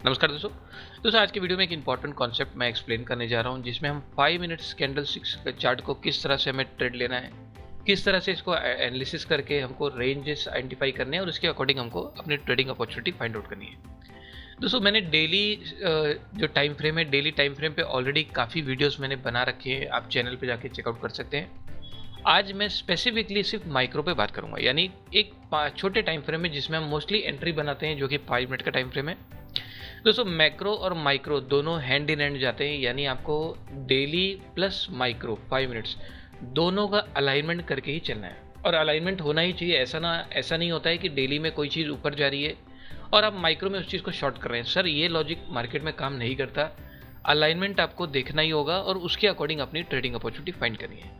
नमस्कार दोस्तों आज की वीडियो में एक इंपॉर्टेंट कॉन्सेप्ट मैं एक्सप्लेन करने जा रहा हूं, जिसमें हम 5 मिनट्स कैंडलस्टिक्स चार्ट को किस तरह से हमें ट्रेड लेना है, किस तरह से इसको एनालिसिस करके हमको रेंजेस आइडेंटिफाई करने हैं और उसके अकॉर्डिंग हमको अपनी ट्रेडिंग अपॉर्चुनिटी फाइंड आउट करनी है। दोस्तों मैंने डेली जो टाइम फ्रेम है, डेली टाइम फ्रेम पे ऑलरेडी काफ़ी वीडियोस मैंने बना रखे हैं, आप चैनल पे जाके चेकआउट कर सकते हैं। आज मैं स्पेसिफिकली सिर्फ माइक्रो पे बात करूंगा, यानी एक छोटे टाइम फ्रेम में जिसमें हम मोस्टली एंट्री बनाते हैं, जो कि 5 मिनट का टाइम फ्रेम है। दोस्तों मैक्रो और माइक्रो दोनों हैंड इन हैंड जाते हैं, यानी आपको डेली प्लस माइक्रो 5 मिनट्स दोनों का अलाइनमेंट करके ही चलना है। और अलाइनमेंट होना ही चाहिए, ऐसा नहीं होता है कि डेली में कोई चीज़ ऊपर जा रही है और आप माइक्रो में उस चीज़ को शॉर्ट कर रहे हैं। सर ये लॉजिक मार्केट में काम नहीं करता। अलाइनमेंट आपको देखना ही होगा और उसके अकॉर्डिंग अपनी ट्रेडिंग अपॉर्चुनिटी फाइंड करनी है।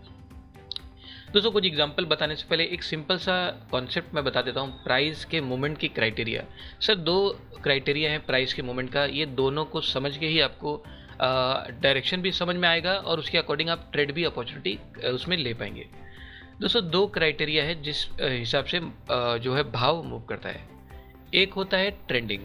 दोस्तों कुछ एग्जांपल बताने से पहले एक सिंपल सा कॉन्सेप्ट मैं बता देता हूँ, प्राइस के मूवमेंट की क्राइटेरिया। सर 2 क्राइटेरिया है प्राइस के मूवमेंट का, ये दोनों को समझ के ही आपको डायरेक्शन भी समझ में आएगा और उसके अकॉर्डिंग आप ट्रेड भी अपॉर्चुनिटी उसमें ले पाएंगे। दोस्तों 2 क्राइटेरिया है जिस हिसाब से जो है भाव मूव करता है। एक होता है ट्रेंडिंग,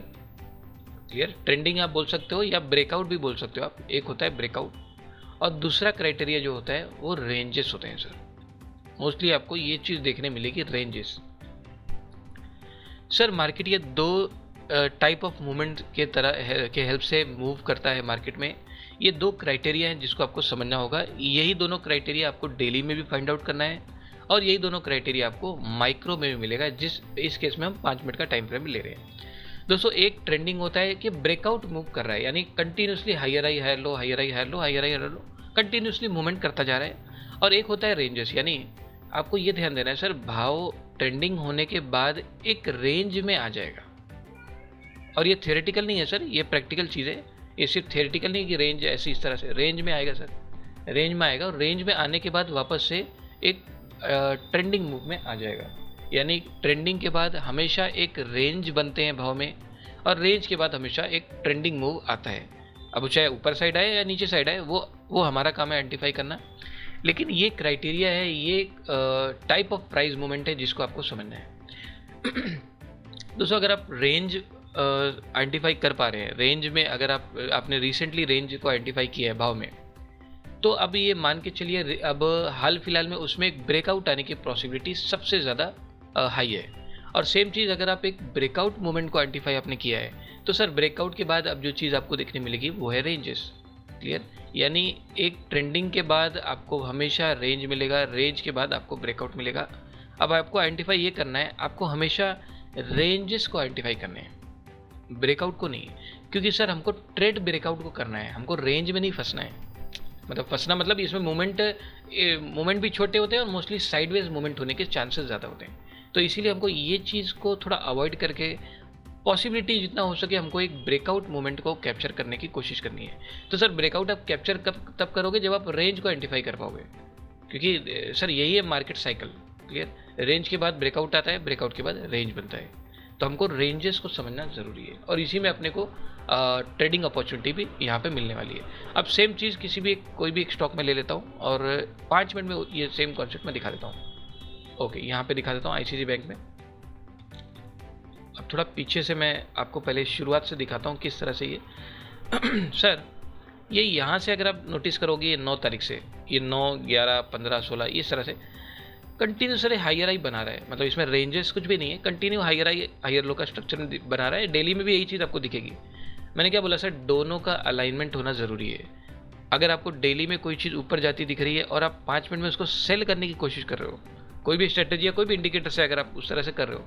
क्लियर, ट्रेंडिंग आप बोल सकते हो या ब्रेकआउट भी बोल सकते हो आप। एक होता है ब्रेकआउट और दूसरा क्राइटेरिया जो होता है वो रेंजेस होते हैं। सर मोस्टली आपको ये चीज़ देखने मिलेगी, रेंजेस। सर मार्केट ये 2 टाइप ऑफ मूवमेंट के तरह के हेल्प से मूव करता है मार्केट में। ये 2 क्राइटेरिया हैं जिसको आपको समझना होगा। यही दोनों क्राइटेरिया आपको डेली में भी फाइंड आउट करना है और यही दोनों क्राइटेरिया आपको माइक्रो में भी मिलेगा, इस केस में हम 5 मिनट का टाइम फ्रेम ले रहे हैं। दोस्तों एक ट्रेंडिंग होता है कि ब्रेकआउट मूव कर रहा है, यानी continuously higher high higher low, higher high higher low, higher high higher low, continuously movement करता जा रहा है। और एक होता है रेंजेस, यानी आपको ये ध्यान देना है सर, भाव ट्रेंडिंग होने के बाद एक रेंज में आ जाएगा। और ये थ्योरेटिकल नहीं है सर, ये प्रैक्टिकल चीज़ है। ये सिर्फ थ्योरेटिकल नहीं कि रेंज ऐसी इस तरह से रेंज में आएगा। सर रेंज में आएगा और रेंज में आने के बाद वापस से एक ट्रेंडिंग मूव में आ जाएगा। यानी ट्रेंडिंग के बाद हमेशा एक रेंज बनते हैं भाव में और रेंज के बाद हमेशा एक ट्रेंडिंग मूव आता है। अब चाहे ऊपर साइड आए या नीचे साइड आए, वो हमारा काम है आइडेंटिफाई करना। लेकिन ये क्राइटेरिया है, ये टाइप ऑफ प्राइस मूवमेंट है जिसको आपको समझना है। दोस्तों अगर आप रेंज आइडेंटिफाई कर पा रहे हैं, रेंज में अगर आपने रिसेंटली रेंज को आइडेंटिफाई किया है भाव में, तो अब ये मान के चलिए अब हाल फिलहाल में उसमें एक ब्रेकआउट आने की पॉसिबिलिटी सबसे ज़्यादा हाई है। और सेम चीज़ अगर आप एक ब्रेकआउट मूवमेंट को आइडेंटिफाई आपने किया है, तो सर ब्रेकआउट के बाद अब जो चीज़ आपको देखने मिलेगी वो है रेंजेस, क्लियर। यानी एक ट्रेंडिंग के बाद आपको हमेशा रेंज मिलेगा, रेंज के बाद आपको ब्रेकआउट मिलेगा। अब आपको आइडेंटिफाई ये करना है, आपको हमेशा रेंजेस को आइडेंटिफाई करने हैं, ब्रेकआउट को नहीं। क्योंकि सर हमको ट्रेड ब्रेकआउट को करना है, हमको रेंज में नहीं फंसना है। मतलब फंसना मतलब इसमें मूवमेंट भी छोटे होते हैं और मोस्टली साइडवेज मूवमेंट होने के चांसेस ज़्यादा होते हैं। तो इसीलिए हमको ये चीज़ को थोड़ा अवॉइड करके पॉसिबिलिटी जितना हो सके हमको एक ब्रेकआउट मूवमेंट को कैप्चर करने की कोशिश करनी है। तो सर ब्रेकआउट आप कैप्चर तब करोगे जब आप रेंज को आइडेंटिफाई कर पाओगे, क्योंकि सर यही है मार्केट साइकिल, क्लियर। रेंज के बाद ब्रेकआउट आता है, ब्रेकआउट के बाद रेंज बनता है। तो हमको रेंजेस को समझना ज़रूरी है और इसी में अपने को ट्रेडिंग अपॉर्चुनिटी भी यहाँ पे मिलने वाली है। अब सेम चीज़ कोई भी एक स्टॉक में ले लेता हूँ और 5 मिनट में ये सेम कॉन्सेप्ट में दिखा देता हूँ। ओके, यहाँ पे दिखा देता हूँ ICICI बैंक में। अब थोड़ा पीछे से मैं आपको पहले शुरुआत से दिखाता हूँ किस तरह से ये सर ये यहाँ से अगर आप नोटिस करोगे, ये 9 तारीख से ये 9, 11, 15, 16 इस तरह से कंटिन्यूसली हायर हाई बना रहा है। मतलब इसमें रेंजेस कुछ भी नहीं है, continue higher high higher low का स्ट्रक्चर बना रहा है। डेली में भी यही चीज़ आपको दिखेगी। मैंने क्या बोला सर, दोनों का अलाइनमेंट होना ज़रूरी है। अगर आपको डेली में कोई चीज़ ऊपर जाती दिख रही है और आप 5 मिनट में उसको सेल करने की कोशिश कर रहे हो, कोई भी स्ट्रेटेजी या कोई भी इंडिकेटर से अगर आप उस तरह से कर रहे हो,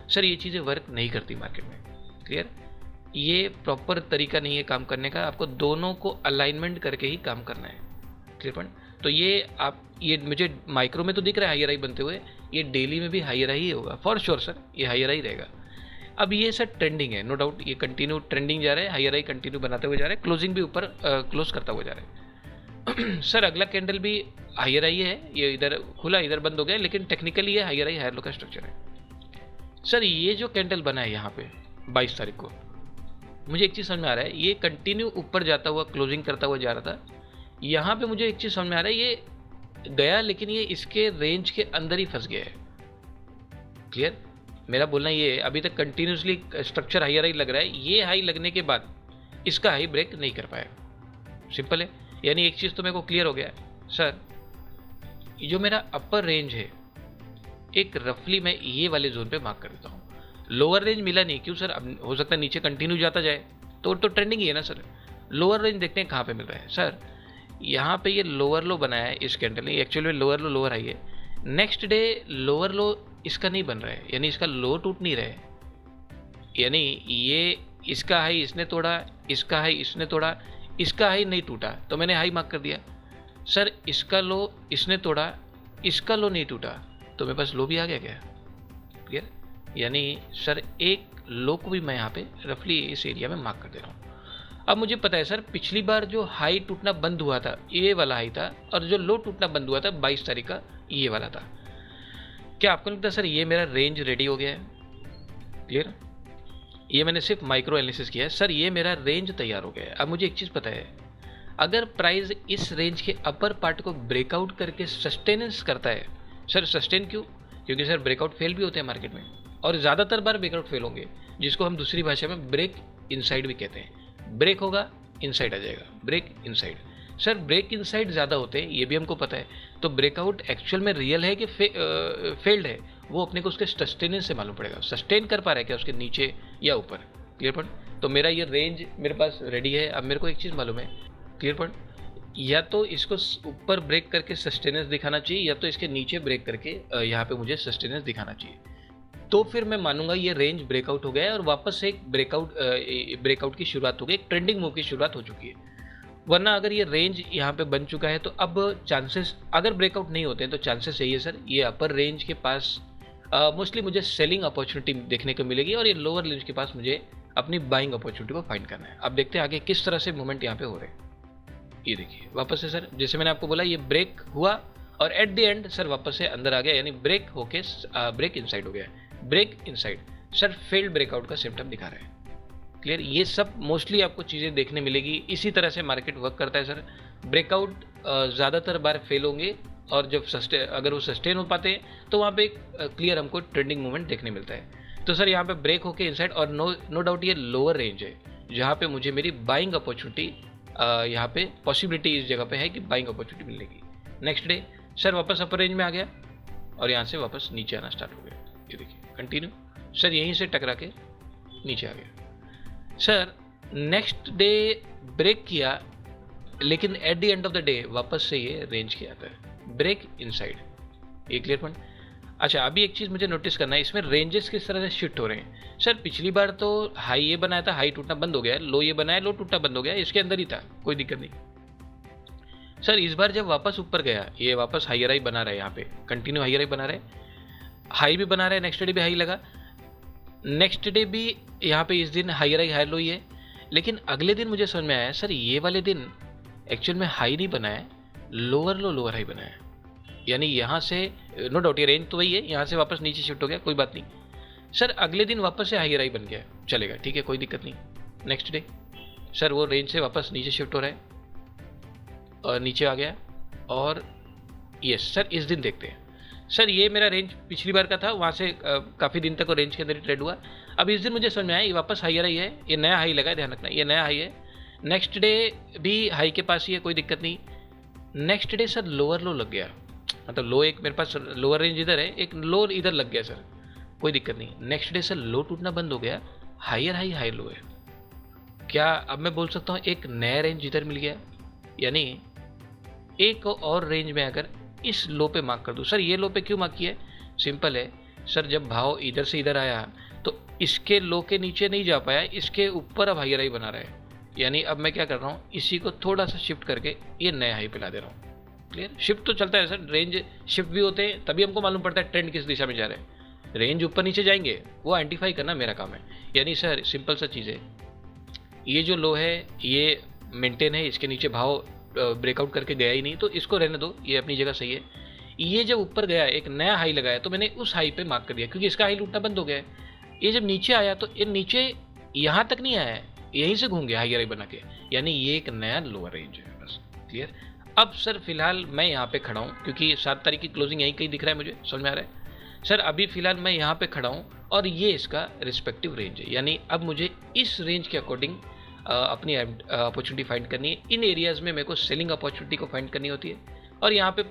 सर ये चीज़ें वर्क नहीं करती मार्केट में, क्लियर। ये प्रॉपर तरीका नहीं है काम करने का, आपको दोनों को अलाइनमेंट करके ही काम करना है, क्लियर पॉइंट। तो ये मुझे माइक्रो में तो दिख रहा है हायर हाई बनते हुए, ये डेली में भी हायर हाई होगा फॉर श्योर सर, ये हायर हाई रहेगा। अब ये सर ट्रेंडिंग है, नो डाउट, ये कंटिन्यू ट्रेंडिंग जा रहा है, हायर हाई कंटिन्यू बनाते हुए जा रहा है, क्लोजिंग भी ऊपर क्लोज करता हुआ जा रहा है। सर अगला कैंडल भी हायर हाई है, ये इधर खुला इधर बंद हो गया, लेकिन टेक्निकली ये हायर हाई हायर लो का स्ट्रक्चर है। सर ये जो कैंडल बना है यहाँ पे 22 तारीख को, मुझे एक चीज़ समझ में आ रहा है, ये कंटिन्यू ऊपर जाता हुआ क्लोजिंग करता हुआ जा रहा था। यहाँ पे मुझे एक चीज़ समझ में आ रहा है, ये गया लेकिन ये इसके रेंज के अंदर ही फंस गया है, क्लियर। मेरा बोलना ये है, अभी तक कंटिन्यूसली स्ट्रक्चर हायर हाई लग रहा है, ये हाई लगने के बाद इसका हाई ब्रेक नहीं कर पाया। सिंपल है, यानी एक चीज़ तो मेरे को क्लियर हो गया है सर, जो मेरा अपर रेंज है एक रफली मैं ये वाले जोन पे मार्क कर देता हूँ। लोअर रेंज मिला नहीं, क्यों सर? अब हो सकता है नीचे कंटिन्यू जाता जाए, तो ट्रेंडिंग ही है ना सर। लोअर रेंज देखते हैं कहाँ पे मिल रहा है सर। यहाँ पे ये लोअर लो बनाया है इस कैंडल ने, एक्चुअली में लोअर लो लोअर हाई है। नेक्स्ट डे लोअर लो इसका नहीं बन रहा है, यानी इसका लो टूट नहीं रहा है, यानी ये इसका हाई इसने तोड़ा, इसका हाई इसने तोड़ा, इसका हाई नहीं टूटा, तो मैंने हाई मार्क कर दिया। सर इसका लो इसने तोड़ा, इसका लो नहीं टूटा, तो मेरे पास लो भी आ गया क्या? क्लियर? यानी सर एक लो को भी मैं यहाँ पे रफली इस एरिया में मार्क कर दे रहा हूँ। अब मुझे पता है सर, पिछली बार जो हाई टूटना बंद हुआ था ये वाला हाई था, और जो लो टूटना बंद हुआ था 22 तारीख का ये वाला था। क्या आपको लगता है सर ये मेरा रेंज रेडी हो गया है? क्लियर? ये मैंने सिर्फ माइक्रो एनालिसिस किया है सर, ये मेरा रेंज तैयार हो गया है। अब मुझे एक चीज़ पता है, अगर प्राइस इस रेंज के अपर पार्ट को ब्रेकआउट करके सस्टेनेंस करता है, सर सस्टेन क्यों? क्योंकि सर ब्रेकआउट फेल भी होते हैं मार्केट में, और ज़्यादातर बार ब्रेकआउट फेल होंगे, जिसको हम दूसरी भाषा में ब्रेक इनसाइड भी कहते हैं। ब्रेक होगा इनसाइड आ जाएगा, break inside. Sir break inside ज़्यादा होते हैं, ये भी हमको पता है, तो ब्रेकआउट एक्चुअल में रियल है कि फेल्ड है, वो अपने को उसके सस्टेनेंस से मालूम पड़ेगा। सस्टेन कर पा रहा है क्या उसके नीचे या ऊपर? Clear point? तो मेरा ये रेंज मेरे पास रेडी है। अब मेरे को एक चीज़ मालूम है, क्लियर पॉइंट, या तो इसको ऊपर ब्रेक करके सस्टेनेंस दिखाना चाहिए, या तो इसके नीचे ब्रेक करके यहाँ पे मुझे सस्टेनेंस दिखाना चाहिए, तो फिर मैं मानूंगा ये रेंज ब्रेकआउट हो गया है और वापस से एक ब्रेकआउट की शुरुआत हो गई, एक ट्रेंडिंग मूव की शुरुआत हो चुकी है। वरना अगर ये रेंज यहाँ पे बन चुका है तो अब चांसेस, अगर ब्रेकआउट नहीं होते हैं तो चांसेस यही है सर, ये अपर रेंज के पास मोस्टली मुझे सेलिंग अपॉर्चुनिटी देखने को मिलेगी, और ये लोअर रेंज के पास मुझे अपनी बाइंग अपॉर्चुनिटी को फाइंड करना है। अब देखते हैं आगे किस तरह से मूवमेंट यहाँ पे हो रहे हैं। ये देखिए वापस से सर, जैसे मैंने आपको बोला ये ब्रेक हुआ और एट द एंड सर वापस से अंदर आ गया, यानी ब्रेक होके ब्रेक इनसाइड हो गया। Break inside sir failed breakout का सिम्टम दिखा रहे हैं। क्लियर? ये सब मोस्टली आपको चीज़ें देखने मिलेगी, इसी तरह से मार्केट वर्क करता है सर। ब्रेकआउट ज़्यादातर बार फेल होंगे, और जब अगर वो सस्टेन हो पाते हैं तो वहाँ पे एक क्लियर हमको ट्रेंडिंग मूवमेंट देखने मिलता है। तो सर यहाँ पे ब्रेक होके इनसाइड, और नो डाउट ये लोअर रेंज है जहाँ पे मुझे मेरी बाइंग अपॉर्चुनिटी, यहाँ पे पॉसिबिलिटी इस जगह पे है कि बाइंग अपॉर्चुनिटी मिलेगी। नेक्स्ट डे सर वापस अपर रेंज में आ गया, और यहाँ से वापस नीचे आना स्टार्ट हो गया। ये देखिए कंटिन्यू सर यहीं से टकरा के नीचे आ गया। सर नेक्स्ट डे ब्रेक किया, लेकिन at the end of the day वापस से ये रेंज के आता है, ब्रेक इनसाइड। ये क्लियर पॉइंट? अच्छा अभी एक चीज़ मुझे नोटिस करना है, इसमें रेंजेस किस तरह से शिफ्ट हो रहे हैं। सर पिछली बार तो हाई ये बनाया था, हाई टूटना बंद हो गया, लो ये बनाया, लो टूटना बंद हो गया, इसके अंदर ही था, कोई दिक्कत नहीं। सर इस बार जब वापस ऊपर गया, ये वापस हाइयर हाई बना रहा है, यहाँ पे कंटिन्यू हाइयर हाई बना रहे, हाई भी बना रहा है, नेक्स्ट डे भी हाई लगा, नेक्स्ट डे भी यहाँ पे इस दिन हाइयर हाई हाई लो ही है। लेकिन अगले दिन मुझे समझ में आया सर ये वाले दिन एक्चुअल में हाई नहीं बनाया, लोअर लो लोअर हाई बनाया, यानी यहाँ से नो डाउट ये रेंज तो वही है, यहाँ से वापस नीचे शिफ्ट हो गया, कोई बात नहीं। सर अगले दिन वापस से हाइयर हाई बन गया, चलेगा, ठीक है, कोई दिक्कत नहीं। नेक्स्ट डे सर वो रेंज से वापस नीचे शिफ्ट हो रहा है, और नीचे आ गया, और यस सर इस दिन देखते हैं। सर ये मेरा रेंज पिछली बार का था, वहाँ से काफ़ी दिन तक वो रेंज के अंदर ही ट्रेड हुआ। अब इस दिन मुझे समझ में आया ये वापस हाइयर हाई है, ये नया हाई लगा है, ध्यान रखना ये नया हाई है। नेक्स्ट डे भी हाई के पास ही है, कोई दिक्कत नहीं। नेक्स्ट डे सर लोअर लो लग गया, मतलब लो एक मेरे पास लोअर रेंज इधर है, एक लो इधर लग गया सर, कोई दिक्कत नहीं। नेक्स्ट डे सर लो टूटना बंद हो गया, हाइयर हाई हाई लो है। क्या अब मैं बोल सकता हूँ एक नया रेंज इधर मिल गया, यानी एक और रेंज में अगर इस लो पे मार्क कर दूँ। सर ये लो पे क्यों मार्क किया है? सिंपल है सर, जब भाव इधर से इधर आया तो इसके लो के नीचे नहीं जा पाया, इसके ऊपर अब हाइयर हाई बना रहा है, यानी अब मैं क्या कर रहा हूँ, इसी को थोड़ा सा शिफ्ट करके ये नया हाई पे ला दे रहा हूँ। क्लियर? शिफ्ट तो चलता है सर, रेंज शिफ्ट भी होते हैं, तभी हमको मालूम पड़ता है ट्रेंड किस दिशा में जा रहे हैं। रेंज ऊपर नीचे जाएंगे वो आइडेंटिफाई करना मेरा काम है। यानी सर सिंपल सा चीज़ है, ये जो लो है ये मेंटेन है, इसके नीचे भाव ब्रेकआउट करके गया ही नहीं, तो इसको रहने दो, ये अपनी जगह सही है। ये जब ऊपर गया एक नया हाई लगाया, तो मैंने उस हाई पे मार्क कर दिया, क्योंकि इसका हाई लूटना बंद हो गया है। ये जब नीचे आया तो ये नीचे यहाँ तक नहीं आया है, यहीं से घूम गया हाइयर हाई बना के, यानी ये एक नया लोअर रेंज है। बस क्लियर? अब सर फिलहाल मैं यहाँ पे खड़ा हूँ, क्योंकि 7 तारीख की क्लोजिंग यहीं कहीं दिख रहा है, मुझे समझ में आ रहा है। सर अभी फिलहाल मैं यहाँ पे खड़ा हूँ और ये इसका रिस्पेक्टिव रेंज है, यानी अब मुझे इस रेंज के अकॉर्डिंग अपनी अपॉर्चुनिटी फाइंड करनी है। इन एरियाज़ में मेरे को सेलिंग अपॉर्चुनिटी को फाइंड करनी होती है, और यहाँ पे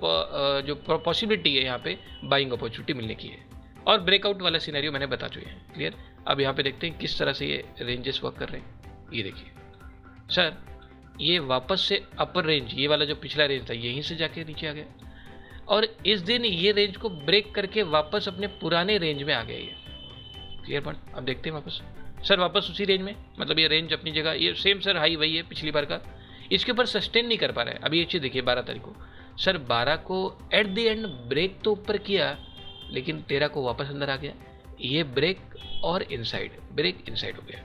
जो पॉसिबिलिटी है यहाँ पे बाइंग अपॉर्चुनिटी मिलने की है। और ब्रेकआउट वाला सिनेरियो मैंने बता चुके हैं, क्लियर। अब यहाँ पे देखते हैं किस तरह से ये रेंजेस वर्क कर रहे हैं। ये देखिए सर, ये वापस से अपर रेंज, ये वाला जो पिछला रेंज था यहीं से जाके नीचे आ गया, और इस दिन ये रेंज को ब्रेक करके वापस अपने पुराने रेंज में आ गया ये, क्लियर पॉइंट। अब देखते हैं वापस सर, वापस उसी रेंज में, मतलब ये रेंज अपनी जगह, ये सेम सर हाई वही है पिछली बार का, इसके ऊपर सस्टेन नहीं कर पा रहा है। अभी ये चीज़ देखिए 12 तारीख को सर, 12 को एट द एंड ब्रेक तो ऊपर किया, लेकिन 13 को वापस अंदर आ गया। ये ब्रेक और इनसाइड, ब्रेक इनसाइड हो गया,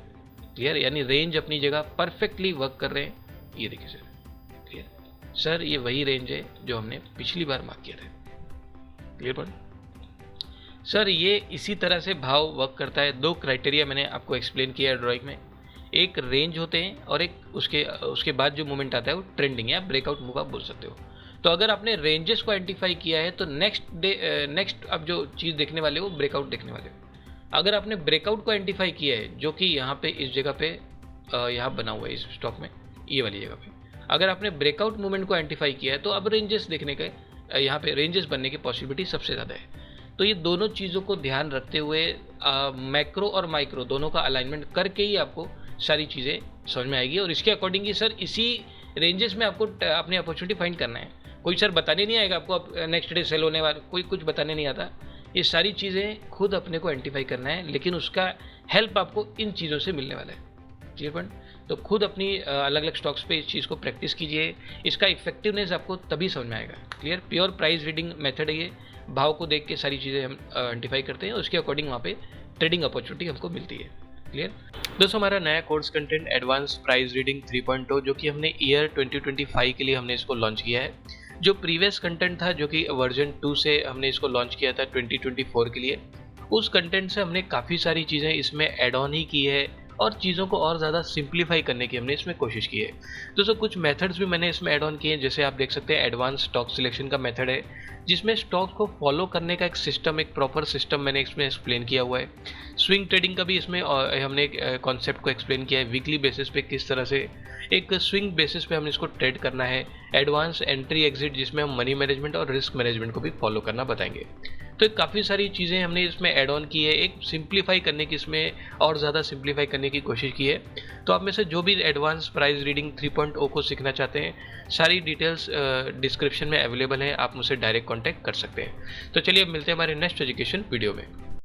क्लियर। यानी रेंज अपनी जगह परफेक्टली वर्क कर रहे हैं। ये देखिए सर, क्लियर सर, ये वही रेंज है जो हमने पिछली बार मार्क किया था, क्लियर पॉइंट सर। ये इसी तरह से भाव वर्क करता है। दो क्राइटेरिया मैंने आपको एक्सप्लेन किया है ड्राइंग में, एक रेंज होते हैं और एक उसके बाद जो मूवमेंट आता है वो ट्रेंडिंग या ब्रेकआउट मूव आप बोल सकते हो। तो अगर आपने रेंजेस को आइडेंटिफाई किया है तो नेक्स्ट अब जो चीज़ देखने वाले हो ब्रेकआउट देखने वाले हो। अगर आपने ब्रेकआउट को आइडेंटिफाई किया है, जो कि यहाँ पे इस जगह पे यहाँ बना हुआ है इस स्टॉक में, ये वाली जगह पे, अगर आपने ब्रेकआउट मूवमेंट को आइडेंटिफाई किया है तो अब रेंजेस देखने के यहाँ पे रेंजेस बनने की पॉसिबिलिटी सबसे ज़्यादा है। तो ये दोनों चीज़ों को ध्यान रखते हुए मैक्रो और माइक्रो दोनों का अलाइनमेंट करके ही आपको सारी चीज़ें समझ में आएगी, और इसके अकॉर्डिंग ही सर इसी रेंजेस में आपको अपनी अपॉर्चुनिटी फाइंड करना है। कोई सर बताने नहीं आएगा आपको, अब नेक्स्ट डे सेल होने वाला कोई कुछ बताने नहीं आता। ये सारी चीज़ें खुद अपने को आइडेंटिफाई करना है, लेकिन उसका हेल्प आपको इन चीज़ों से मिलने वाला है, क्लियर पॉइंट। तो खुद अपनी अलग अलग स्टॉक्स पे इस चीज़ को प्रैक्टिस कीजिए, इसका इफेक्टिवनेस आपको तभी समझ में आएगा, clear. Pure price reading method है ये, भाव को देख के सारी चीज़ें हम आइडेंटिफाई करते हैं, उसके अकॉर्डिंग वहाँ पे ट्रेडिंग अपॉर्चुनिटी हमको मिलती है, क्लियर। दोस्तों, हमारा नया course content advance price reading 3.0, जो कि हमने ईयर 2025 के लिए हमने इसको लॉन्च किया है। जो प्रीवियस कंटेंट था, जो कि वर्जन 2 से हमने इसको लॉन्च किया था 2024 के लिए, उस कंटेंट से हमने काफ़ी सारी चीज़ें इसमें ऐड ऑन ही की है, और चीज़ों को और ज़्यादा सिंप्लीफाई करने की हमने इसमें कोशिश की है। दोस्तों, कुछ मेथड्स भी मैंने इसमें ऐड ऑन किए हैं, जैसे आप देख सकते हैं एडवांस स्टॉक सिलेक्शन का मेथड है, जिसमें स्टॉक को फॉलो करने का एक सिस्टम, एक प्रॉपर सिस्टम मैंने इसमें एक्सप्लेन किया हुआ है। स्विंग ट्रेडिंग का भी इसमें हमने एक कॉन्सेप्ट को एक्सप्लेन किया है, वीकली बेसिस पे किस तरह से एक स्विंग बेसिस पे हमने इसको ट्रेड करना है। एडवांस एंट्री एग्जिट, जिसमें हम मनी मैनेजमेंट और रिस्क मैनेजमेंट को भी फॉलो करना बताएंगे। तो काफ़ी सारी चीज़ें हमने इसमें ऐड ऑन की है, एक सिंप्लीफाई करने की, इसमें और ज़्यादा सिंप्लीफाई करने की कोशिश की है। तो आप में से जो भी एडवांस प्राइस रीडिंग 3.0 को सीखना चाहते हैं, सारी डिटेल्स डिस्क्रिप्शन में अवेलेबल है, आप मुझसे डायरेक्ट कॉन्टैक्ट कर सकते हैं। तो चलिए अब मिलते हैं हमारे नेक्स्ट एजुकेशन वीडियो में।